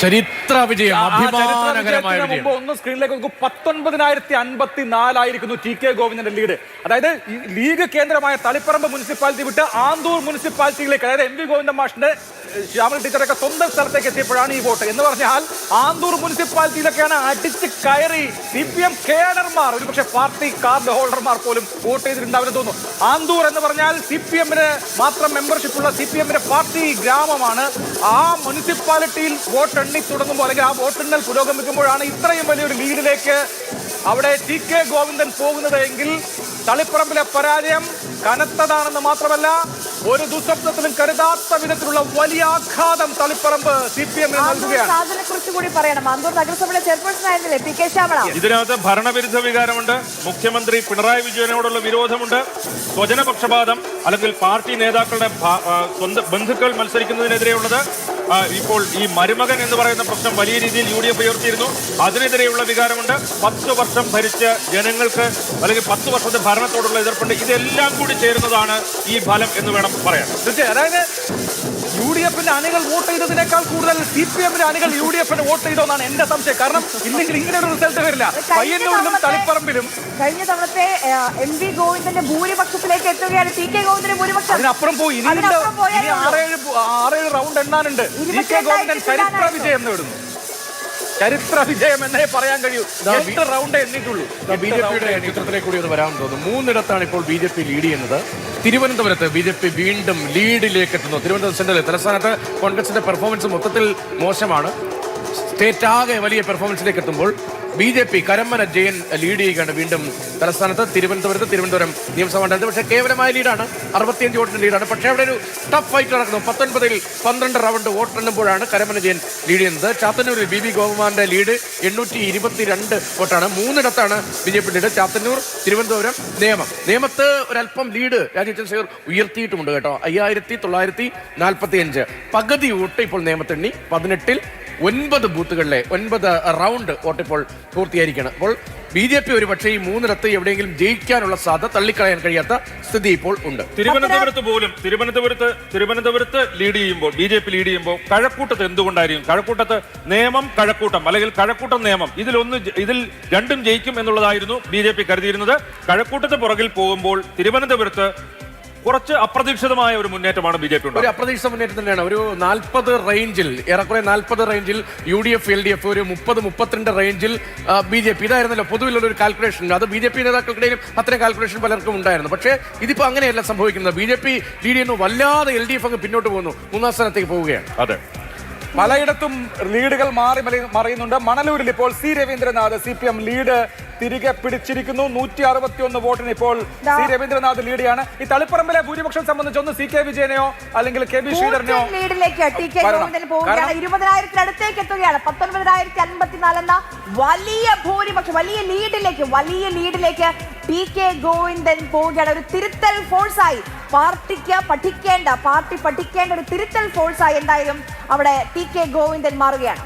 ചരിത്ര വിജയം, അഭിമാനകരമായ വിജയം. ഒന്ന് സ്ക്രീനിലേക്ക് നോക്കൂ. 19,054 ടി കെ ഗോവിന്ദന്റെ ലീഡ്. അതായത് ലീഗ് കേന്ദ്രമായ തളിപ്പറമ്പ് മുനിസിപ്പാലിറ്റി വിട്ട് ആന്തൂർ മുനിസിപ്പാലിറ്റിയിലേക്ക്, അതായത് എം വി ഗോവിന്ദൻ മാഷിന്റെ ശ്യാമൽ ടീച്ചറൊക്കെ സ്വന്തം സ്ഥലത്തേക്ക് എത്തിയപ്പോഴാണ് ഈ വോട്ട്. എന്ന് പറഞ്ഞാൽ ആന്തൂർ മുനിസിപ്പാലിറ്റിയിലൊക്കെയാണ് അടിച്ച് കയറി CPM കേഡർമാർ, ഒരുപക്ഷെ പാർട്ടി കാർഡ് ഹോൾഡർമാർ പോലും വോട്ട് ചെയ്തിട്ടുണ്ടാവുമെന്ന് തോന്നുന്നു. ആന്തൂർ എന്ന് പറഞ്ഞാൽ CPM-ന് മാത്രം മെമ്പർഷിപ്പ് ഉള്ള CPM-ന്റെ പാർട്ടി ഗ്രാമമാണ്. ആ മുനിസിപ്പാലിറ്റിയിൽ വോട്ട് എണ്ണി തുടങ്ങുമ്പോൾ, അല്ലെങ്കിൽ ആ വോട്ടെണ്ണൽ പുരോഗമിക്കുമ്പോഴാണ് ഇത്രയും വലിയൊരു ലീഡിലേക്ക് അവിടെ ടി കെ ഗോവിന്ദൻ പോകുന്നത് എങ്കിൽ തളിപ്പറമ്പിലെ പരാജയം കനത്തതാണെന്ന് മാത്രമല്ല, ഒരു ദുസ്വപ്നത്തിലും കരുതാത്ത വിധത്തിലുള്ള വലിയ ആഘാതം തളിപ്പറമ്പ് CPM-ന് നൽകുകയാണ്. ഇതിനകത്ത് ഭരണവിരുദ്ധ വികാരമുണ്ട്, മുഖ്യമന്ത്രി പിണറായി വിജയനോടുള്ള വിരോധമുണ്ട്, സ്വജനപക്ഷപാതം അല്ലെങ്കിൽ പാർട്ടി നേതാക്കളുടെ സ്വന്തം ബന്ധുക്കൾ മത്സരിക്കുന്നതിനെതിരെയുള്ളത്. ഇപ്പോൾ ഈ മരുമകൻ എന്ന് പറയുന്ന പ്രശ്നം വലിയ രീതിയിൽ UDF ഉയർത്തിയിരുന്നു, അതിനെതിരെയുള്ള വികാരമുണ്ട്. 10 വർഷം ഭരിച്ച ജനങ്ങൾക്ക് അല്ലെങ്കിൽ 10 വർഷത്തെ ഭരണത്തോടുള്ള എതിർപ്പുണ്ട്. ഇതെല്ലാം കൂടി ചേരുന്നതാണ് ഈ ഫലം എന്ന് വേണം പറയാൻ. അതായത് UDF-ന്റെ അണികൾ വോട്ട് ചെയ്തതിനേക്കാൾ കൂടുതൽ CPM-ന്റെ അണികൾ UDF-ന് വോട്ട് ചെയ്തോന്നാണ് എന്റെ സംശയം. കാരണം ഇല്ലെങ്കിൽ ഇങ്ങനെ ഒരു റിസൾട്ട് വരില്ല. പയ്യന്നൂരിലും തളിപ്പറമ്പിലും കഴിഞ്ഞ തവണത്തെ എം വി ഗോവിന്ദന്റെ ഭൂരിപക്ഷത്തിലേക്ക് എത്തുകയാണ് ടി കെ ഗോവിന്ദന്റെ ഭൂരിപക്ഷം. അതിനപ്പുറം പോയി. ഇനി 6-7 റൗണ്ട് എണ്ണാനുണ്ട്. ടി കെ ഗോവിന്ദൻ ചരിത്ര വിജയം നേടുന്നു. ചരിത്ര വിജയം എന്നേ പറയാൻ കഴിയൂ. 8 റൗണ്ട് എണ്ണിട്ടുള്ളൂ. BJP-യുടെ ചിത്രത്തിലേക്ക് കൂടി ഒന്ന് വരാമെന്ന് തോന്നുന്നു. 3 ആണ് ഇപ്പോൾ BJP ലീഡ് ചെയ്യുന്നത്. തിരുവനന്തപുരത്ത് BJP വീണ്ടും ലീഡിലേക്ക് എത്തുന്നു. തിരുവനന്തപുരം സെൻട്രൽ തലസ്ഥാനത്ത് കോൺഗ്രസിന്റെ പെർഫോമൻസ് മൊത്തത്തിൽ മോശമാണ്. സ്റ്റേറ്റ് ആകെ വലിയ പെർഫോമൻസിലേക്ക് എത്തുമ്പോൾ BJP കരമ്മന ജയൻ ലീഡ് ചെയ്യുകയാണ് വീണ്ടും തലസ്ഥാനത്ത്. തിരുവനന്തപുരം നിയമസഭാ മണ്ഡലത്തിൽ പക്ഷേ കേവലമായ ലീഡാണ്, 65 വോട്ടിന്റെ ലീഡാണ്. പക്ഷേ അവിടെ ഒരു ടഫ് ഫൈറ്റ് നടക്കുന്നു. 19-ൽ 12 റൗണ്ട് വോട്ട് എണ്ണുമ്പോഴാണ് കരമ്മന ജയൻ ലീഡ് ചെയ്യുന്നത്. ചാത്തന്നൂരിൽ BB ഗോപകുമാറിന്റെ ലീഡ് 822 വോട്ടാണ്. 3 BJP ലീഡ്. ചാത്തന്നൂർ, തിരുവനന്തപുരം, നേമത്ത് ഒരല്പം ലീഡ് രാജീവ് ശേഖർ ഉയർത്തിയിട്ടുമുണ്ട് കേട്ടോ. 5945 പകുതി വോട്ട് ഇപ്പോൾ നേമത്തെണ്ണി. 18-ൽ 9 ബൂത്തുകളിലെ 9 റൗണ്ട് വോട്ടിപ്പോൾ പൂർത്തിയായിരിക്കുകയാണ്. അപ്പോൾ BJP ഒരു പക്ഷേ ഈ 3 എവിടെയെങ്കിലും ജയിക്കാനുള്ള സാധ്യത തള്ളിക്കളയാൻ കഴിയാത്ത സ്ഥിതി ഇപ്പോൾ ഉണ്ട്. തിരുവനന്തപുരത്ത് ലീഡ് ചെയ്യുമ്പോൾ BJP ലീഡ് ചെയ്യുമ്പോൾ കഴക്കൂട്ടത്ത് എന്തുകൊണ്ടായിരിക്കും? കഴക്കൂട്ടത്ത് കഴക്കൂട്ടം അല്ലെങ്കിൽ കഴക്കൂട്ടം നിയമം ഇതിൽ രണ്ടും ജയിക്കും എന്നുള്ളതായിരുന്നു BJP കരുതിയിരുന്നത്. കഴക്കൂട്ടത്ത് പുറകിൽ പോകുമ്പോൾ തിരുവനന്തപുരത്ത് കുറച്ച് അപ്രതീക്ഷിതമായ ഒരു മുന്നേറ്റമാണ് BJP ഉണ്ട്. ഒരു അപ്രതീക്ഷിത മുന്നേറ്റം തന്നെയാണ്. ഒരു 40 റേഞ്ചിൽ, ഏറെക്കുറെ 40 റേഞ്ചിൽ UDF LDF, ഒരു 30-32 റേഞ്ചിൽ BJP. ഇതായിരുന്നല്ലോ പൊതുവിലുള്ള ഒരു കാൽക്കുലേഷൻ. അത് BJP നേതാക്കൾക്കിടയിലും അത്രയും കാൽക്കുലേഷൻ പലർക്കും ഉണ്ടായിരുന്നു. പക്ഷേ ഇതിപ്പോൾ അങ്ങനെയല്ല സംഭവിക്കുന്നത്. BJP ലീഡ് ചെയ്യുന്നു, വല്ലാതെ LDF അങ്ങ് പിന്നോട്ട് പോകുന്നു, 3-ാം സ്ഥാനത്തേക്ക് പോവുകയാണ്. അതെ, പലയിടത്തും ലീഡുകൾ മറിയുന്നുണ്ട്. മണലൂരിൽ ഇപ്പോൾ C രവീന്ദ്രനാഥ് CPM ലീഡ് തിരികെ പിടിച്ചിരിക്കുന്നു. 161 വോട്ടിന് ഇപ്പോൾ C രവീന്ദ്രനാഥ് ലീഡിയാണ്. ഈ തളിപ്പറമ്പിലെ ഭൂരിപക്ഷം സംബന്ധിച്ച് ഒന്ന് CK വിജയനെയോ അല്ലെങ്കിൽ KB ശ്രീധരനെയോ ലീഡിലേക്ക് ടി കെ ഗോവിന്ദൻ പോവുകയാണ്. 20,000 അടുത്തേക്ക് എത്തുകയാണ്. 19,054 എന്ന വലിയ ഭൂരിപക്ഷം, വലിയ ലീഡിലേക്ക് ടി കെ ഗോവിന്ദൻ പോവുകയാണ്. ഒരു തിരുത്തൽ ഫോഴ്സായി പാർട്ടി പഠിക്കേണ്ട ഒരു തിരുത്തൽ ഫോഴ്സായി എന്തായാലും അവിടെ ടി കെ ഗോവിന്ദൻ മാറുകയാണ്.